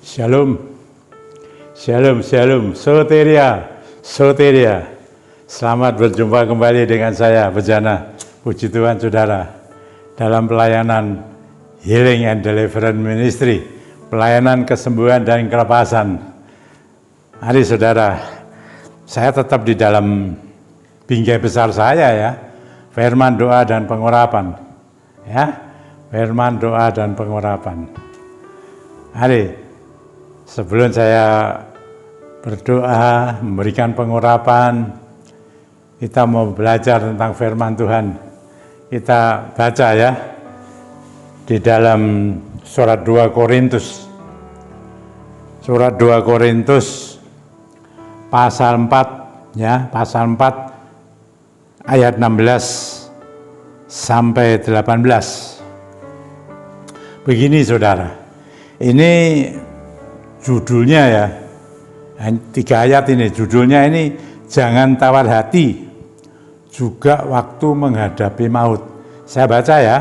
Shalom, shalom, shalom, soteria, soteria. Selamat berjumpa kembali dengan saya, Bejana. Puji Tuhan, saudara. Dalam pelayanan Healing and Deliverance Ministry, pelayanan kesembuhan dan kelepasan. Mari saudara, saya tetap di dalam bingkai besar saya ya, firman, doa, dan pengurapan. Ya, firman, doa, dan pengurapan. Mari. Sebelum saya berdoa, memberikan pengurapan, kita mau belajar tentang firman Tuhan. Kita baca ya, di dalam surat 2 Korintus. Surat 2 Korintus, pasal 4, ya, pasal 4, ayat 16 sampai 18. Begini saudara, ini judulnya ya, 3 ayat ini, judulnya ini jangan tawar hati, juga waktu menghadapi maut. Saya baca ya,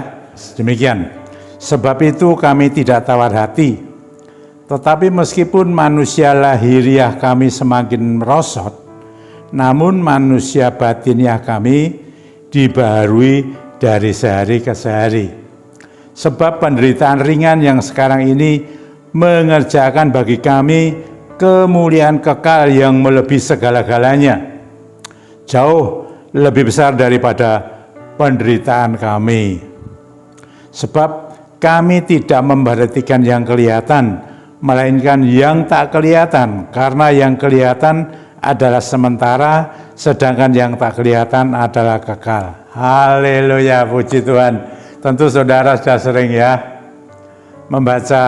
demikian. Sebab itu kami tidak tawar hati, tetapi meskipun manusia lahiriah kami semakin merosot, namun manusia batiniah kami dibaharui dari sehari ke sehari. Sebab penderitaan ringan yang sekarang ini mengerjakan bagi kami kemuliaan kekal yang melebihi segala-galanya, jauh lebih besar daripada penderitaan kami. Sebab kami tidak memperhatikan yang kelihatan, melainkan yang tak kelihatan, karena yang kelihatan adalah sementara, sedangkan yang tak kelihatan adalah kekal. Haleluya, puji Tuhan. Tentu saudara sudah sering ya membaca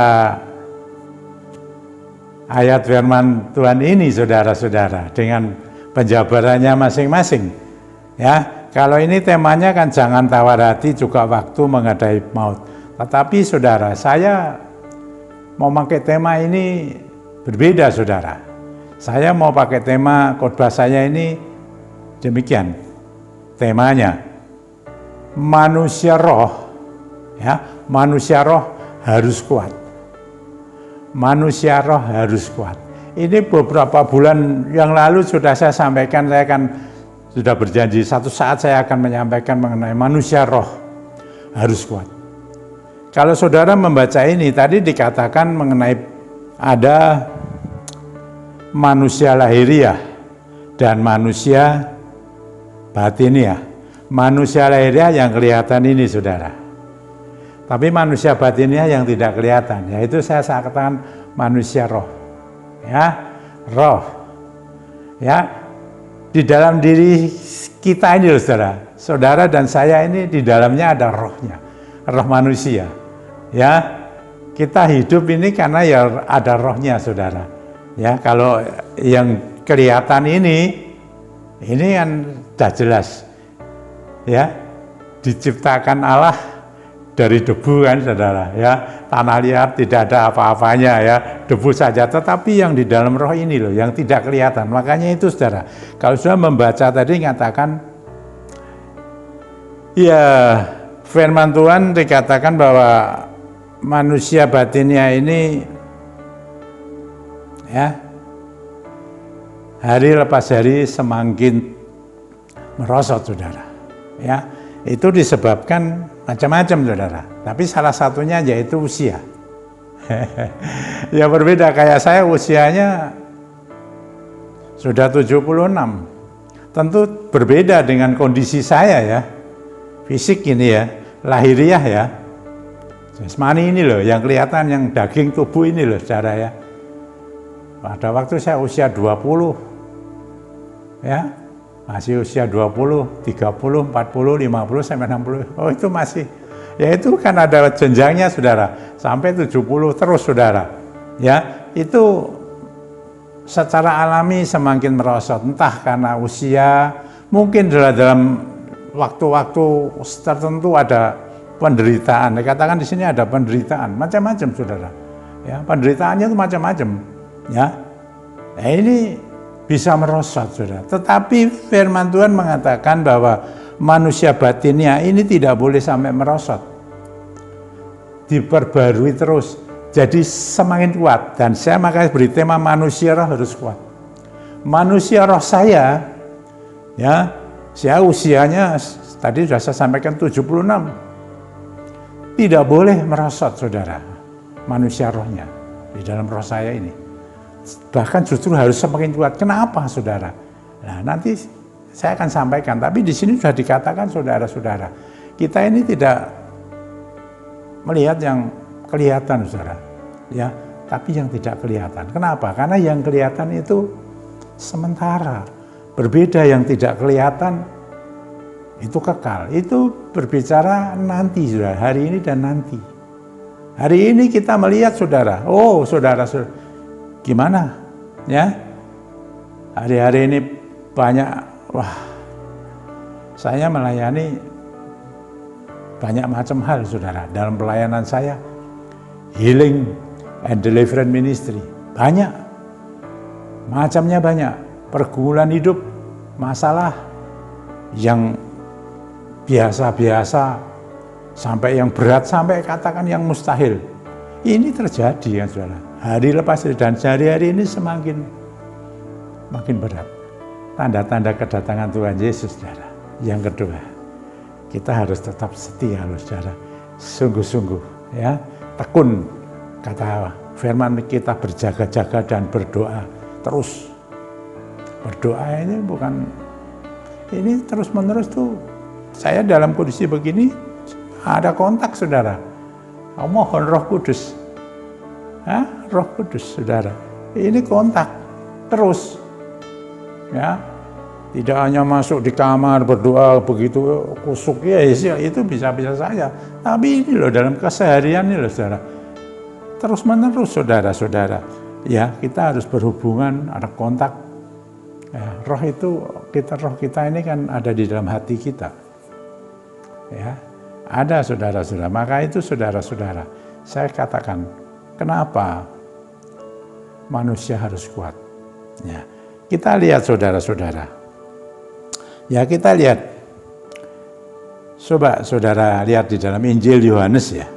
ayat firman Tuhan ini, saudara-saudara, dengan penjabarannya masing-masing. Ya, kalau ini temanya kan jangan tawar hati, juga waktu menghadapi maut. Tetapi saudara, saya mau pakai tema ini berbeda, saudara. Saya mau pakai tema khotbah saya ini demikian. Temanya manusia roh, ya, manusia roh harus kuat. Manusia roh harus kuat. Ini beberapa bulan yang lalu sudah saya sampaikan, saya akan sudah berjanji satu saat saya akan menyampaikan mengenai manusia roh harus kuat. Kalau saudara membaca ini, tadi dikatakan mengenai ada manusia lahiriah dan manusia batiniah. Manusia lahiriah yang kelihatan ini, saudara. Tapi manusia batiniah yang tidak kelihatan, yaitu saya katakan manusia roh. Ya, roh. Ya, di dalam diri kita ini, saudara. Saudara dan saya ini di dalamnya ada rohnya, roh manusia. Ya, kita hidup ini karena ya ada rohnya, saudara. Ya, kalau yang kelihatan ini kan sudah jelas. Ya, diciptakan Allah dari debu kan, saudara, ya, tanah liat tidak ada apa-apanya ya, debu saja. Tetapi yang di dalam roh ini loh, yang tidak kelihatan. Makanya itu, saudara, kalau sudah membaca tadi mengatakan, ya, firman Tuhan dikatakan bahwa manusia batinnya ini, ya, hari lepas hari semakin merosot, saudara. Ya, itu disebabkan macam-macam, saudara. Tapi salah satunya yaitu usia. Ya berbeda, kayak saya usianya sudah 76. Tentu berbeda dengan kondisi saya ya. Fisik ini ya, lahiriah ya. Jasmani ini loh, yang kelihatan, yang daging tubuh ini loh, saudara ya. Pada waktu saya usia 20, ya, masih usia 20, 30, 40, 50, sampai 60. Oh, itu masih, ya itu kan ada jenjangnya, saudara. Sampai 70 terus, saudara. Ya, itu secara alami semakin merosot. Entah karena usia, mungkin dalam waktu-waktu tertentu ada penderitaan. Dikatakan di sini ada penderitaan, macam-macam, saudara. Ya, penderitaannya itu macam-macam. Ya, nah, ini bisa merosot, saudara. Tetapi firman Tuhan mengatakan bahwa manusia batinnya ini tidak boleh sampai merosot. Diperbarui terus, jadi semakin kuat. Dan saya makanya beri tema manusia roh harus kuat. Manusia roh saya, ya, saya usianya tadi sudah saya sampaikan 76. Tidak boleh merosot, saudara, manusia rohnya di dalam roh saya ini. Bahkan justru harus semakin kuat. Kenapa, saudara? Nah, nanti saya akan sampaikan. Tapi di sini sudah dikatakan, saudara-saudara, kita ini tidak melihat yang kelihatan, saudara, ya, tapi yang tidak kelihatan. Kenapa? Karena yang kelihatan itu sementara. Berbeda yang tidak kelihatan itu kekal. Itu berbicara nanti, saudara, hari ini dan nanti. Hari ini kita melihat, saudara, oh saudara, gimana, ya? Hari-hari ini banyak, wah, saya melayani banyak macam hal, saudara, dalam pelayanan saya, healing and deliverance ministry, banyak, macamnya banyak, pergumulan hidup, masalah yang biasa-biasa, sampai yang berat, sampai katakan yang mustahil. Ini terjadi, ya saudara. Hari lepas hari, dan hari-hari ini semakin berat. Tanda-tanda kedatangan Tuhan Yesus, saudara. Yang kedua, kita harus tetap setia, loh, saudara. Sungguh-sungguh, ya, tekun. Kata firman kita, berjaga-jaga dan berdoa terus. Berdoa ini bukan, ini terus-menerus tuh. Saya dalam kondisi begini, ada kontak, saudara. Mohon Roh Kudus. Roh Kudus, saudara. Ini kontak terus. Ya. Tidak hanya masuk di kamar berdoa begitu kusuk, ya itu bisa-bisa saja. Tapi ini loh, dalam keseharian ini loh, saudara. Terus-menerus, saudara-saudara. Ya, kita harus berhubungan, ada kontak. Ya, roh kita ini kan ada di dalam hati kita. Ya, ada, saudara-saudara. Maka itu, saudara-saudara, saya katakan, kenapa manusia harus kuat? Ya, kita lihat, saudara-saudara. Ya, kita lihat. Coba saudara lihat di dalam Injil Yohanes, ya.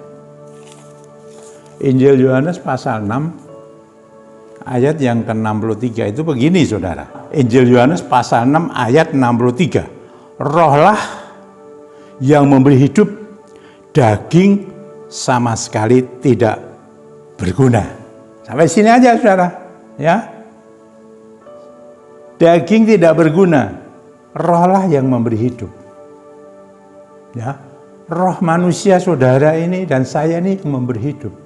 Injil Yohanes pasal 6 ayat yang ke-63 itu begini, saudara. Injil Yohanes pasal 6 ayat 63. Rohlah yang memberi hidup, daging sama sekali tidak berguna. Sampai sini aja, saudara. Ya, daging tidak berguna. Rohlah yang memberi hidup. Ya, roh manusia, saudara, ini dan saya ini yang memberi hidup.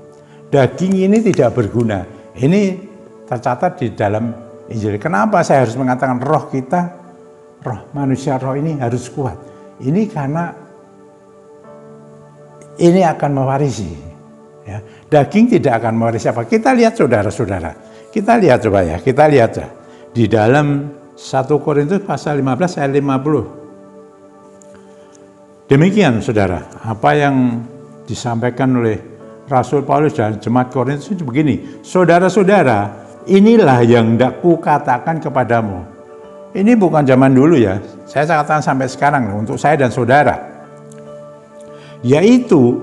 Daging ini tidak berguna. Ini tercatat di dalam Injil. Kenapa saya harus mengatakan roh kita, roh manusia, roh ini harus kuat? Ini karena ini akan mewarisi. Ya. Daging tidak akan mewarisi apa? Kita lihat, saudara-saudara. Kita lihat, coba ya. Kita lihat ya. Di dalam 1 Korintus pasal 15 ayat 50. Demikian, saudara, apa yang disampaikan oleh Rasul Paulus dan jemaat Korintus itu begini. Saudara-saudara, inilah yang hendak kukatakan kepadamu. Ini bukan zaman dulu, ya. Saya katakan sampai sekarang untuk saya dan saudara. Yaitu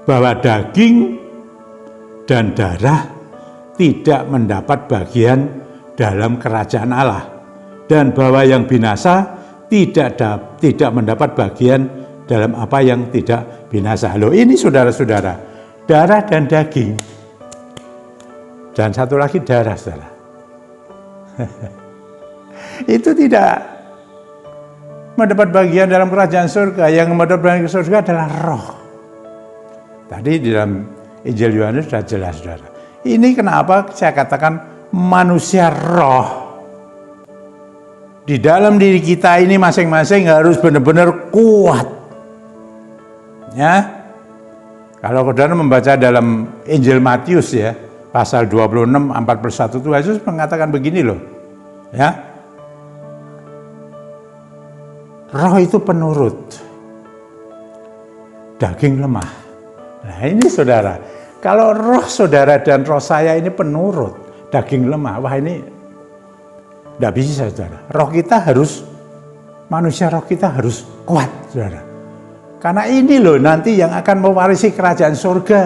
bahwa daging dan darah tidak mendapat bagian dalam kerajaan Allah, dan bahwa yang binasa tidak mendapat bagian dalam apa yang tidak binasa. Loh, ini saudara-saudara, darah dan daging, dan satu lagi darah, saudara. Itu tidak mendapat bagian dalam kerajaan surga. Yang mendapat bagian surga adalah roh. Tadi di dalam Injil Yohanes sudah jelas, saudara. Ini kenapa saya katakan manusia roh. Di dalam diri kita ini masing-masing harus benar-benar kuat. Ya. Kalau saudara membaca dalam Injil Matius, ya, pasal 26 41 itu Yesus mengatakan begini loh. Ya. Roh itu penurut, daging lemah. Nah, ini saudara, kalau roh saudara dan roh saya ini penurut, daging lemah, wah ini tidak bisa, saudara. Roh kita harus, manusia roh kita harus kuat, saudara. Karena ini loh nanti yang akan mewarisi kerajaan surga.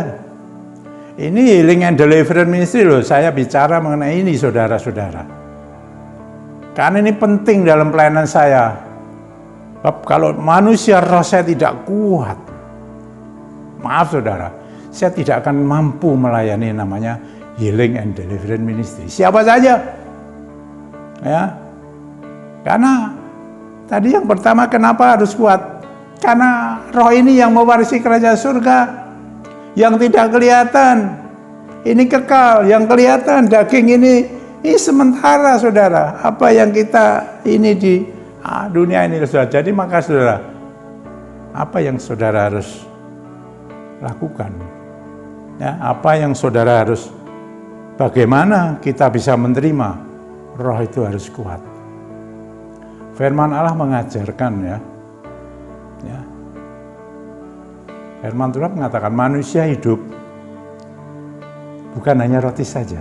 Ini healing and deliverance ministry loh, saya bicara mengenai ini saudara-saudara. Karena ini penting dalam pelayanan saya. Kalau manusia roh saya tidak kuat, maaf saudara, saya tidak akan mampu melayani namanya healing and deliverance ministry. Siapa saja. Ya. Karena tadi yang pertama kenapa harus kuat? Karena roh ini yang mewarisi kerajaan surga. Yang tidak kelihatan, ini kekal. Yang kelihatan, daging ini sementara saudara. Apa yang kita ini di dunia ini saudara. Jadi maka saudara, apa yang saudara harus lakukan? Ya, apa yang saudara harus, bagaimana kita bisa menerima roh itu harus kuat. Firman Allah mengajarkan ya. Firman Tuhan mengatakan manusia hidup bukan hanya roti saja,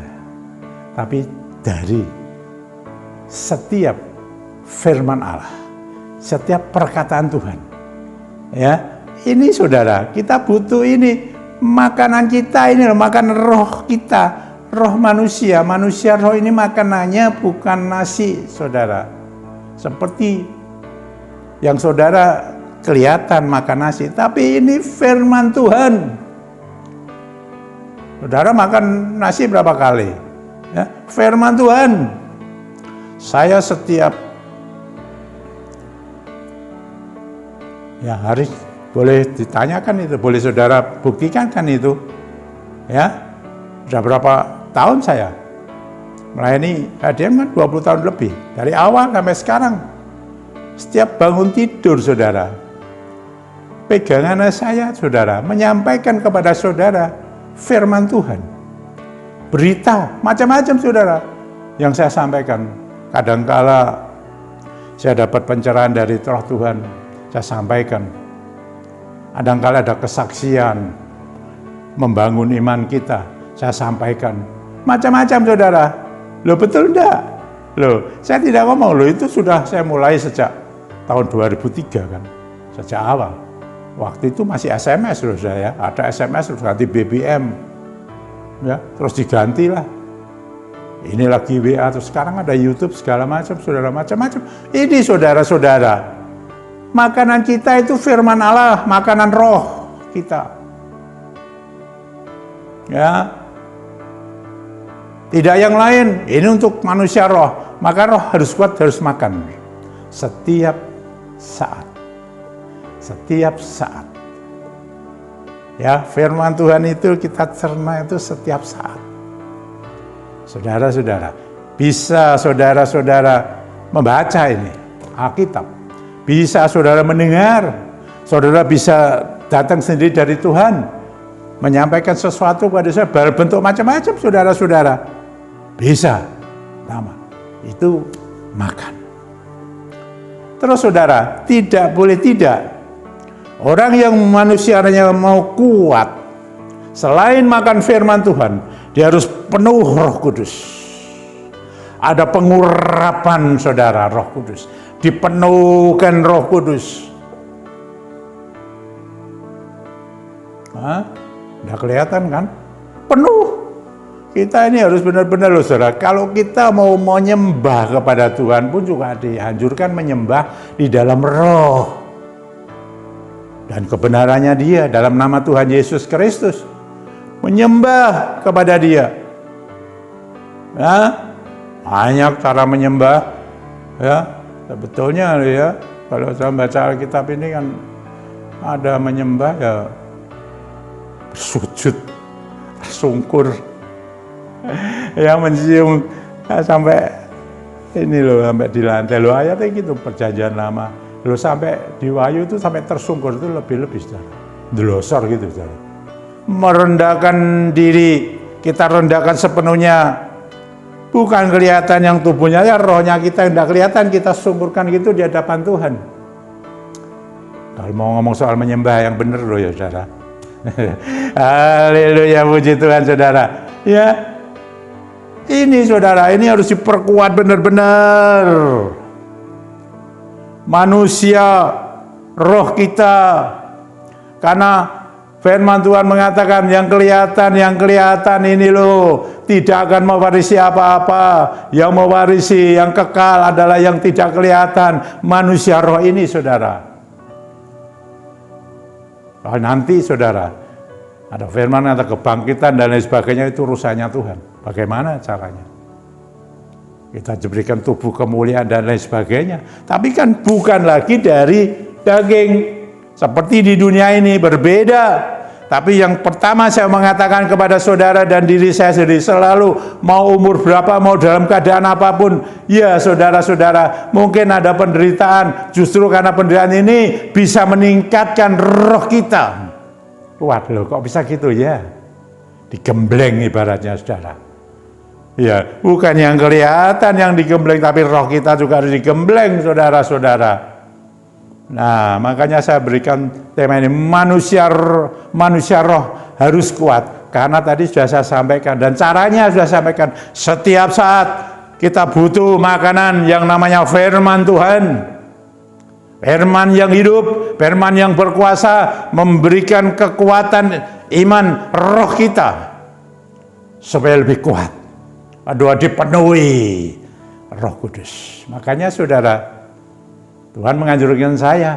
tapi dari setiap firman Allah, setiap perkataan Tuhan. Ya, ini saudara, kita butuh ini, makanan kita ini, makan roh kita, roh manusia roh ini makanannya bukan nasi, saudara. Seperti yang saudara kelihatan makan nasi, tapi ini firman Tuhan. Saudara makan nasi berapa kali? Ya, firman Tuhan. Saya setiap hari boleh ditanyakan itu, boleh saudara buktikan kan itu. Ya, sudah berapa tahun saya melayani HDM kan 20 tahun lebih, dari awal sampai sekarang. Setiap bangun tidur saudara, pegangan saya saudara menyampaikan kepada saudara firman Tuhan, berita macam-macam saudara yang saya sampaikan. Kadangkala saya dapat pencerahan dari roh Tuhan, saya sampaikan. Kadangkala ada kesaksian membangun iman kita, saya sampaikan. Macam-macam saudara. Loh betul enggak? Loh saya tidak ngomong, loh itu sudah saya mulai sejak tahun 2003 kan, sejak awal. Waktu itu masih SMS loh saya, ada SMS terus ganti BBM, ya terus diganti lah. Ini lagi WA, terus sekarang ada YouTube segala macam, saudara macam-macam. Ini saudara-saudara, makanan kita itu firman Allah, makanan roh kita. Ya, tidak yang lain. Ini untuk manusia roh, maka roh harus kuat, harus makan setiap saat. Setiap saat. Ya, firman Tuhan itu kita cerna itu setiap saat. Saudara-saudara, bisa saudara-saudara membaca ini Alkitab. Bisa saudara mendengar. Saudara bisa datang sendiri dari Tuhan, menyampaikan sesuatu kepada saya berbentuk macam-macam saudara-saudara. Bisa. Nama itu makan. Terus saudara, tidak boleh tidak. Orang yang manusianya mau kuat, selain makan firman Tuhan, dia harus penuh Roh Kudus. Ada pengurapan saudara Roh Kudus, dipenuhkan Roh Kudus. Udah kelihatan kan? Penuh. Kita ini harus benar-benar loh saudara. Kalau kita mau menyembah kepada Tuhan pun juga dianjurkan menyembah di dalam roh. Dan kebenarannya dia dalam nama Tuhan Yesus Kristus. Menyembah kepada dia. Ya, banyak cara menyembah. Ya, sebetulnya ya, kalau saya baca Alkitab ini kan ada menyembah ya bersujud, tersungkur. Ya mencium sampai ini loh, sampai di lantai loh, ayatnya gitu perjanjian lama. Loh sampai di Wahyu itu sampai tersungkur itu lebih-lebih saudara. Delosor gitu saudara. Merendahkan diri, kita rendahkan sepenuhnya. Bukan kelihatan yang tubuhnya, ya rohnya kita yang tidak kelihatan, kita sungkurkan gitu di hadapan Tuhan. Kalau mau ngomong soal menyembah yang benar loh ya saudara. Haleluya, puji Tuhan saudara. Ya, ini saudara, ini harus diperkuat benar-benar. Manusia, roh kita, karena Firman Tuhan mengatakan yang kelihatan ini loh tidak akan mewarisi apa-apa. Yang mewarisi, yang kekal adalah yang tidak kelihatan. Manusia roh ini, saudara. Oh, nanti, saudara, ada firman, ada kebangkitan dan lain sebagainya, itu urusannya Tuhan. Bagaimana caranya? Kita diberikan tubuh kemuliaan dan lain sebagainya. Tapi kan bukan lagi dari daging. Seperti di dunia ini berbeda. Tapi yang pertama saya mengatakan kepada saudara dan diri saya sendiri, selalu mau umur berapa, mau dalam keadaan apapun, ya saudara-saudara, mungkin ada penderitaan, justru karena penderitaan ini bisa meningkatkan roh kita. Waduh, kok bisa gitu ya? Digembleng ibaratnya, saudara. Ya, bukan yang kelihatan yang digembleng, tapi roh kita juga harus digembleng, saudara-saudara. Nah, makanya saya berikan tema ini, manusia roh harus kuat. Karena tadi sudah saya sampaikan, dan caranya sudah saya sampaikan. Setiap saat kita butuh makanan yang namanya firman Tuhan. Firman yang hidup, firman yang berkuasa, memberikan kekuatan iman roh kita supaya lebih kuat. Aduh, dipenuhi Roh Kudus. Makanya saudara, Tuhan menganjurkan saya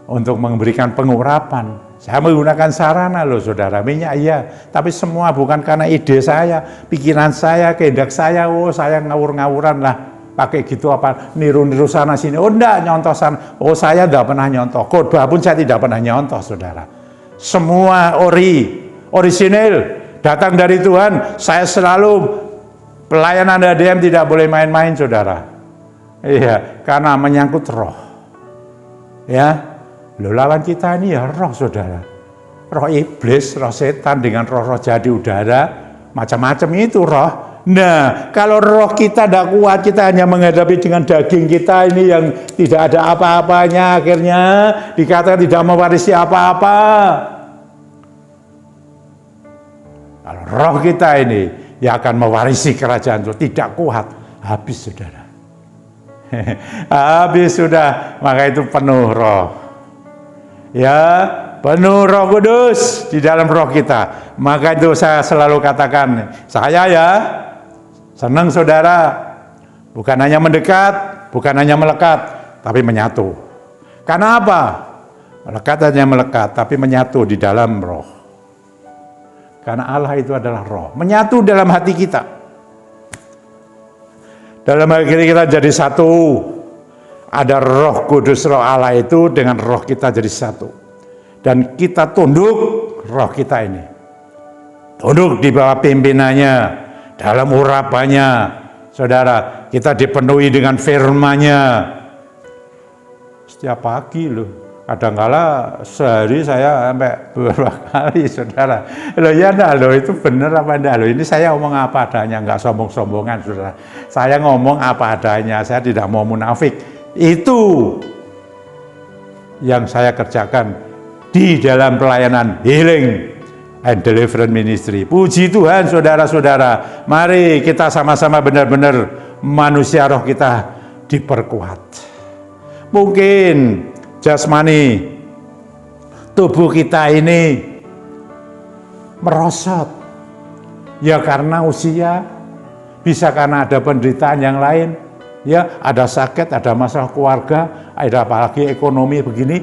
untuk memberikan pengurapan. Saya menggunakan sarana loh saudara, minyak iya. Tapi semua bukan karena ide saya, pikiran saya, kehendak saya. Oh, saya ngawur-ngawuran lah. Pakai gitu apa, niru-niru sana sini. Oh enggak, nyontoh sana. Oh, saya enggak pernah nyontoh. Khotbah pun saya tidak pernah nyontoh, saudara. Semua orisinil, datang dari Tuhan. Saya selalu, pelayanan ADM tidak boleh main-main, saudara. Iya, karena menyangkut roh. Ya, lo lawan kita ini ya roh, saudara. Roh iblis, roh setan dengan roh-roh jadi udara, macam-macam itu roh. Nah, kalau roh kita tidak kuat, kita hanya menghadapi dengan daging kita ini yang tidak ada apa-apanya, akhirnya dikatakan tidak mewarisi apa-apa. Kalau roh kita ini yang akan mewarisi kerajaan itu tidak kuat, habis saudara. Habis sudah, maka itu penuh roh. Ya, penuh Roh Kudus di dalam roh kita. Maka itu saya selalu katakan, saya ya senang saudara, bukan hanya mendekat, bukan hanya melekat, tapi menyatu. Karena apa? Melekat hanya melekat, tapi menyatu di dalam roh. Karena Allah itu adalah roh, menyatu dalam hati kita. Dalam hati kita jadi satu. Ada Roh Kudus, roh Allah itu dengan roh kita jadi satu. Dan kita tunduk roh kita ini. Tunduk di bawah pimpinannya, dalam urapannya. Saudara, kita dipenuhi dengan firman-Nya. Setiap pagi loh. Kadang-kala sehari saya sampai beberapa kali, saudara. Loh ya enggak loh, itu benar apa enggak loh. Ini saya ngomong apa adanya, enggak sombong-sombongan, saudara. Saya ngomong apa adanya, saya tidak mau munafik. Itu yang saya kerjakan di dalam pelayanan healing and deliverance ministry. Puji Tuhan, saudara-saudara. Mari kita sama-sama benar-benar manusia roh kita diperkuat. Mungkin jasmani tubuh kita ini merosot, ya karena usia, bisa karena ada penderitaan yang lain, ya ada sakit, ada masalah keluarga, ada apalagi ekonomi begini.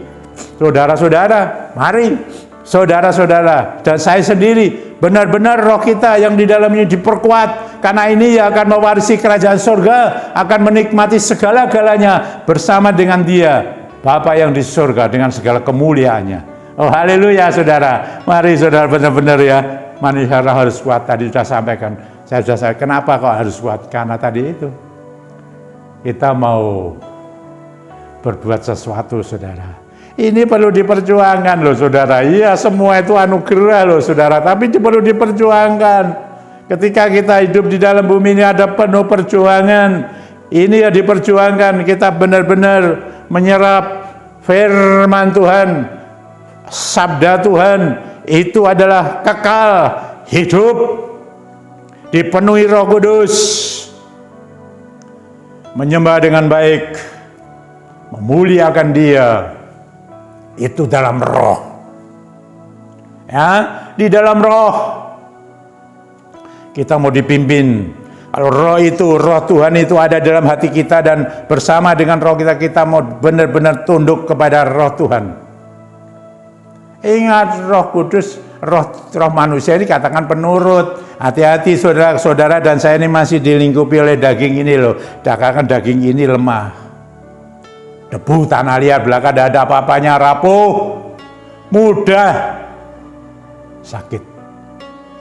Saudara-saudara, mari saudara-saudara dan saya sendiri benar-benar roh kita yang di dalamnya diperkuat, karena ini ya akan mewarisi kerajaan surga, akan menikmati segala-galanya bersama dengan Dia Bapa yang di surga dengan segala kemuliaannya. Oh haleluya saudara. Mari saudara benar-benar ya, manusia roh harus kuat. Tadi sudah sampaikan. Saya sudah sampaikan kenapa kok harus kuat? Karena tadi itu kita mau berbuat sesuatu saudara. Ini perlu diperjuangkan loh saudara. Iya, semua itu anugerah loh saudara, tapi perlu diperjuangkan. Ketika kita hidup di dalam bumi ini ada penuh perjuangan. Ini ya diperjuangkan, kita benar-benar menyerap firman Tuhan, sabda Tuhan, itu adalah kekal, hidup, dipenuhi Roh Kudus, menyembah dengan baik, memuliakan Dia, itu dalam roh. Ya, di dalam roh. Kita mau dipimpin. Kalau roh itu, roh Tuhan itu ada dalam hati kita dan bersama dengan roh kita mau benar-benar tunduk kepada roh Tuhan. Ingat Roh Kudus, roh manusia ini katakan penurut. Hati-hati saudara-saudara, dan saya ini masih dilingkupi oleh daging ini loh. Katakan daging ini lemah. Debu, tanah liat, belaka, tidak ada apa-apanya, rapuh, mudah, sakit,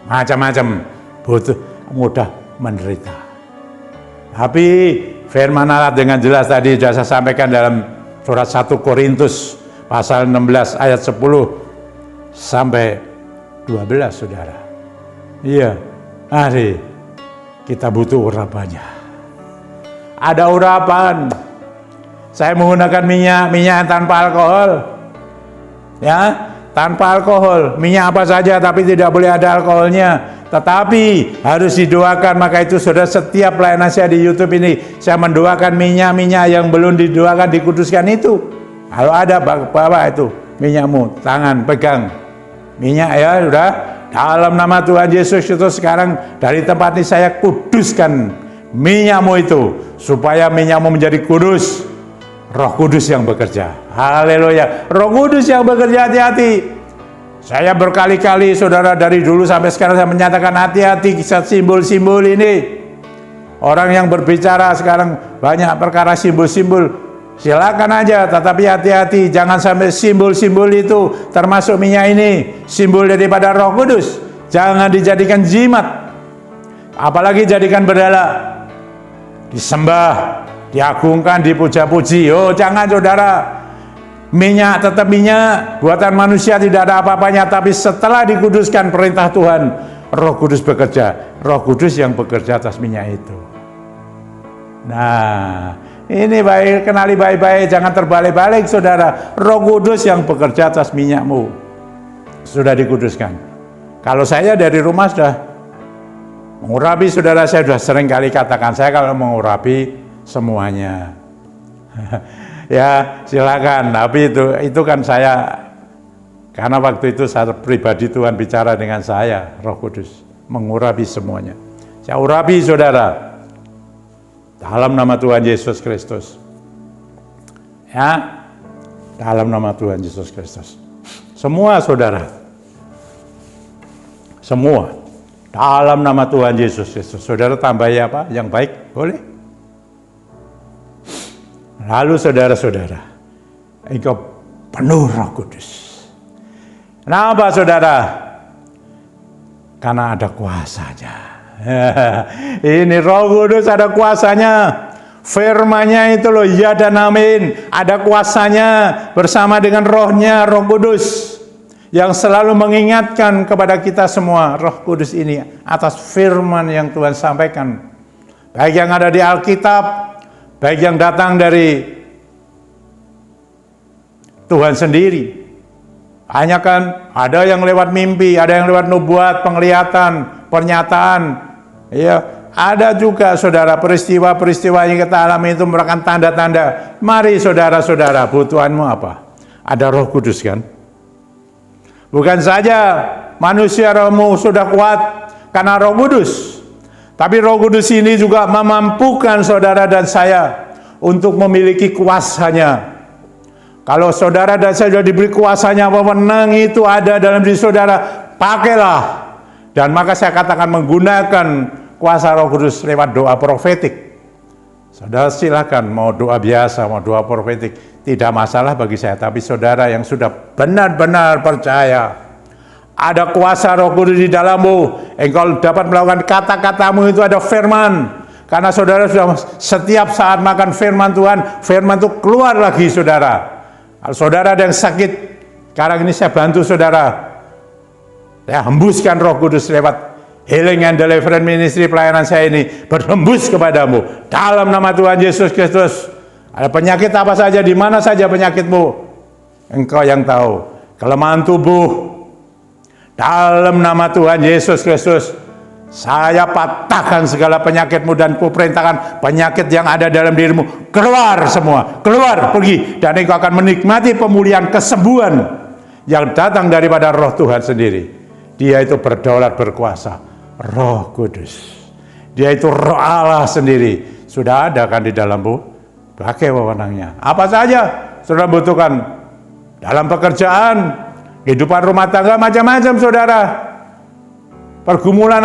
macam-macam, butuh, mudah menderita. Tapi firman Allah dengan jelas tadi sudah saya sampaikan dalam surat 1 Korintus pasal 16 ayat 10 sampai 12, saudara. Iya, hari kita butuh urapannya. Ada urapan. Saya menggunakan minyak tanpa alkohol. Ya, tanpa alkohol. Minyak apa saja tapi tidak boleh ada alkoholnya. Tetapi harus didoakan, maka itu saudara, setiap pelayanan saya di YouTube ini saya mendoakan minyak-minyak yang belum didoakan dikuduskan itu. Kalau ada bawa itu minyakmu, tangan pegang minyak ya, sudah dalam nama Tuhan Yesus Kristus sekarang dari tempat ini saya kuduskan minyakmu itu supaya minyakmu menjadi kudus. Roh Kudus yang bekerja. Haleluya. Roh Kudus yang bekerja, hati-hati. Saya berkali-kali saudara dari dulu sampai sekarang saya menyatakan hati-hati kisah simbol-simbol ini. Orang yang berbicara sekarang banyak perkara simbol-simbol. Silakan aja, tetapi hati-hati jangan sampai simbol-simbol itu termasuk minyak ini simbol daripada Roh Kudus. Jangan dijadikan jimat. Apalagi jadikan berhala. Disembah, diagungkan, dipuja-puji. Oh, jangan saudara. Minyak tetap minyak, buatan manusia, tidak ada apa-apanya, tapi setelah dikuduskan perintah Tuhan, Roh Kudus bekerja. Roh Kudus yang bekerja atas minyak itu. Nah, ini baik, kenali baik-baik, jangan terbalik-balik saudara. Roh Kudus yang bekerja atas minyakmu sudah dikuduskan. Kalau saya dari rumah sudah mengurapi, saudara, saya sudah sering kali katakan, saya kalau mengurapi semuanya. Ya silakan, tapi itu kan saya, karena waktu itu saya pribadi Tuhan bicara dengan saya, Roh Kudus mengurapi semuanya. Saya urapi saudara dalam nama Tuhan Yesus Kristus. Ya, dalam nama Tuhan Yesus Kristus. Semua saudara, semua dalam nama Tuhan Yesus Kristus. Saudara tambahi apa? Yang baik, boleh. Lalu saudara-saudara, engkau penuh Roh Kudus. Kenapa saudara? Karena ada kuasanya. Ini Roh Kudus ada kuasanya. Firman-Nya itu loh, ya dan amin. Ada kuasanya bersama dengan rohnya, Roh Kudus. Yang selalu mengingatkan kepada kita semua, Roh Kudus ini atas firman yang Tuhan sampaikan. Baik yang ada di Alkitab, baik yang datang dari Tuhan sendiri. Hanya kan ada yang lewat mimpi, ada yang lewat nubuat, penglihatan, pernyataan. Ya, ada juga saudara peristiwa-peristiwa yang kita alami itu merupakan tanda-tanda. Mari saudara-saudara, butuhanmu apa? Ada Roh Kudus kan? Bukan saja manusia rohmu sudah kuat karena Roh Kudus. Tapi Roh Kudus ini juga memampukan saudara dan saya untuk memiliki kuasanya. Kalau saudara dan saya sudah diberi kuasanya, wewenang itu ada dalam diri saudara, pakailah. Dan maka saya katakan menggunakan kuasa Roh Kudus lewat doa profetik. Saudara silakan mau doa biasa, mau doa profetik, tidak masalah bagi saya. Tapi saudara yang sudah benar-benar percaya, ada kuasa Roh Kudus di dalammu, engkau dapat melakukan kata-katamu itu ada firman. Karena saudara sudah setiap saat makan firman Tuhan, firman itu keluar lagi saudara. Kalau saudara ada yang sakit, sekarang ini saya bantu saudara. Saya hembuskan Roh Kudus lewat Healing and Deliverance Ministry, pelayanan saya ini berhembus kepadamu. Dalam nama Tuhan Yesus Kristus. Ada penyakit apa saja, di mana saja penyakitmu, engkau yang tahu. Kelemahan tubuh, dalam nama Tuhan Yesus Kristus, saya patahkan segala penyakitmu dan kuperintahkan penyakit yang ada dalam dirimu keluar semua, keluar, pergi, dan engkau akan menikmati pemulihan, kesembuhan yang datang daripada Roh Tuhan sendiri. Dia itu berdaulat berkuasa, Roh Kudus. Dia itu Roh Allah sendiri. Sudah ada kan di dalammu? Pakai wewenangnya. Apa saja saudara butuhkan dalam pekerjaan, kehidupan rumah tangga, macam-macam saudara. Pergumulan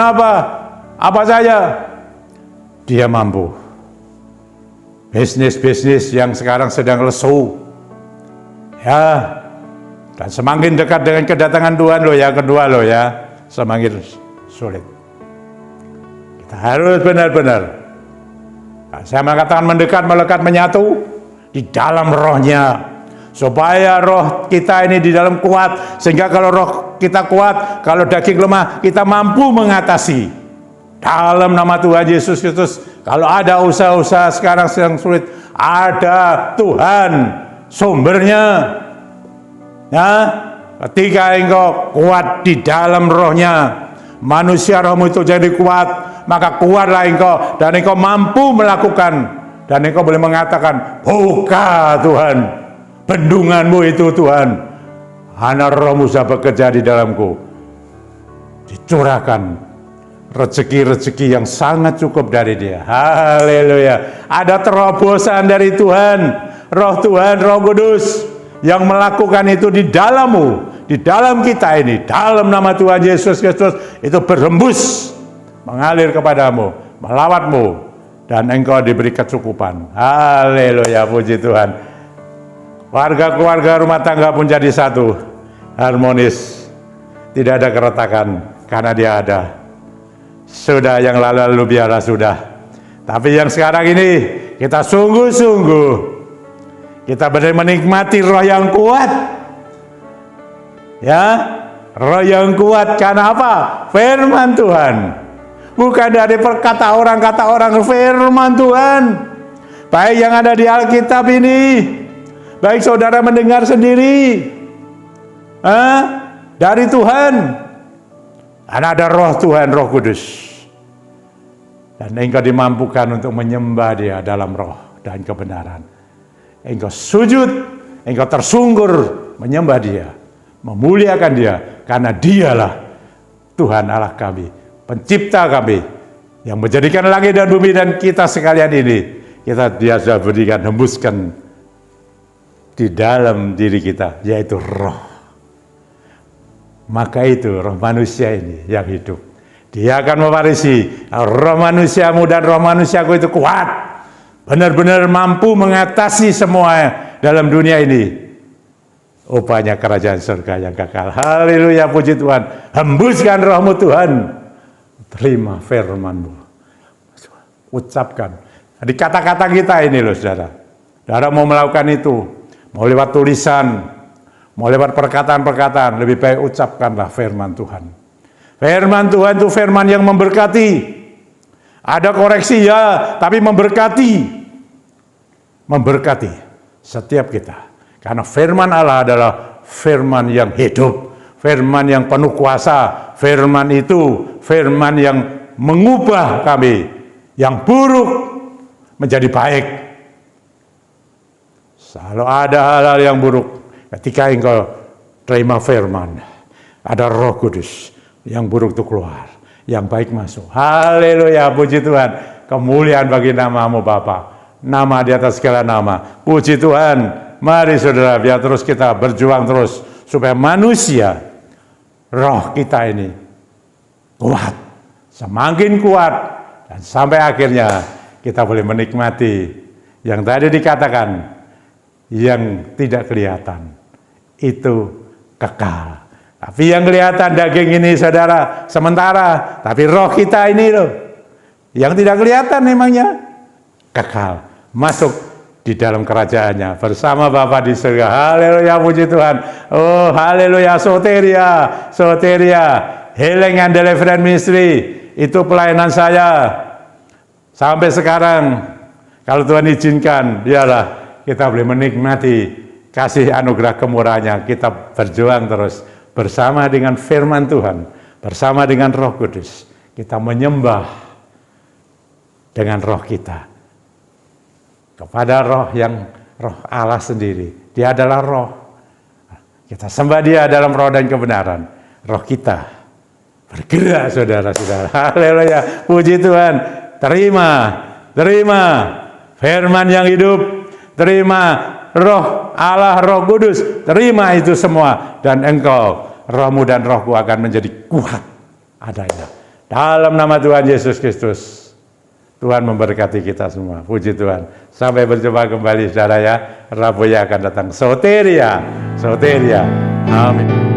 apa saja, dia mampu. Bisnis-bisnis yang sekarang sedang lesu, ya, dan semakin dekat dengan kedatangan Tuhan kedua semakin sulit. Kita harus benar-benar, saya mengatakan mendekat, melekat, menyatu di dalam Rohnya, supaya roh kita ini di dalam kuat, sehingga kalau roh kita kuat, kalau daging lemah, kita mampu mengatasi. Dalam nama Tuhan Yesus Kristus, kalau ada usaha-usaha sekarang sedang sulit, ada Tuhan sumbernya. Ya, ketika engkau kuat di dalam Rohnya, manusia rohmu itu jadi kuat, maka kuatlah engkau, dan engkau mampu melakukan, dan engkau boleh mengatakan, buka Tuhan bendunganmu itu Tuhan, anak rohmu sudah bekerja di dalamku. Dicurahkan rezeki-rezeki yang sangat cukup dari Dia. Haleluya. Ada terobosan dari Tuhan, Roh Tuhan, Roh Kudus yang melakukan itu di dalammu, di dalam kita ini, dalam nama Tuhan Yesus Kristus, itu berhembus, mengalir kepadamu, melawatmu, dan engkau diberi kecukupan. Haleluya, puji Tuhan. Warga-keluarga rumah tangga pun jadi satu, harmonis, tidak ada keretakan, karena Dia ada. Sudah yang lalu-lalu biarlah sudah. Tapi yang sekarang ini kita sungguh-sungguh, kita benar menikmati roh yang kuat. Ya, roh yang kuat karena apa? Firman Tuhan. Bukan dari perkata orang, firman Tuhan. Baik yang ada di Alkitab ini, baik saudara mendengar sendiri, dari Tuhan. Karena ada Roh Tuhan, Roh Kudus, dan engkau dimampukan untuk menyembah Dia dalam roh dan kebenaran. Engkau sujud, engkau tersungkur menyembah Dia, memuliakan Dia, karena Dialah Tuhan Allah kami, pencipta kami, yang menjadikan langit dan bumi dan kita sekalian ini. Dia sudah berikan, hembuskan di dalam diri kita, yaitu roh. Maka itu roh manusia ini yang hidup. Dia akan mewarisi roh manusiamu dan roh manusiaku itu kuat, benar-benar mampu mengatasi semua dalam dunia ini. Upahnya kerajaan surga yang kekal. Haleluya, puji Tuhan. Hembuskan rohmu Tuhan. Terima firman-Mu. Ucapkan. Di kata-kata kita ini loh saudara. Saudara mau melakukan itu, mau lewat tulisan, mau lewat perkataan-perkataan, lebih baik ucapkanlah firman Tuhan. Firman Tuhan itu firman yang memberkati. Ada koreksi ya, tapi memberkati. Memberkati setiap kita. Karena firman Allah adalah firman yang hidup, firman yang penuh kuasa. Firman itu firman yang mengubah kami, yang buruk menjadi baik. Selalu ada hal-hal yang buruk. Ketika engkau terima firman, ada Roh Kudus, yang buruk itu keluar, yang baik masuk. Haleluya, puji Tuhan. Kemuliaan bagi nama-Mu Bapa, nama di atas segala nama. Puji Tuhan. Mari saudara, biar terus kita berjuang terus, supaya manusia, roh kita ini kuat, semakin kuat, dan sampai akhirnya kita boleh menikmati yang tadi dikatakan, yang tidak kelihatan itu kekal. Tapi yang kelihatan daging ini saudara sementara, tapi roh kita ini loh, yang tidak kelihatan memangnya kekal, masuk di dalam kerajaannya bersama Bapa di surga. Haleluya, puji Tuhan. Oh haleluya, soteria, soteria, healing and deliverance ministry, itu pelayanan saya sampai sekarang. Kalau Tuhan izinkan, biarlah kita boleh menikmati kasih anugerah kemurahannya. Kita berjuang terus bersama dengan firman Tuhan, bersama dengan Roh Kudus. Kita menyembah dengan roh kita kepada roh yang roh Allah sendiri. Dia adalah roh. Kita sembah Dia dalam roh dan kebenaran. Roh kita bergerak, saudara-saudara. Haleluya. Puji Tuhan. Terima firman yang hidup. Terima roh Allah, roh kudus. Terima itu semua. Dan engkau, rohmu dan rohku akan menjadi kuat adanya. Dalam nama Tuhan Yesus Kristus. Tuhan memberkati kita semua. Puji Tuhan. Sampai berjumpa kembali, saudara ya. Rabu yang akan datang. Soteria. Amin.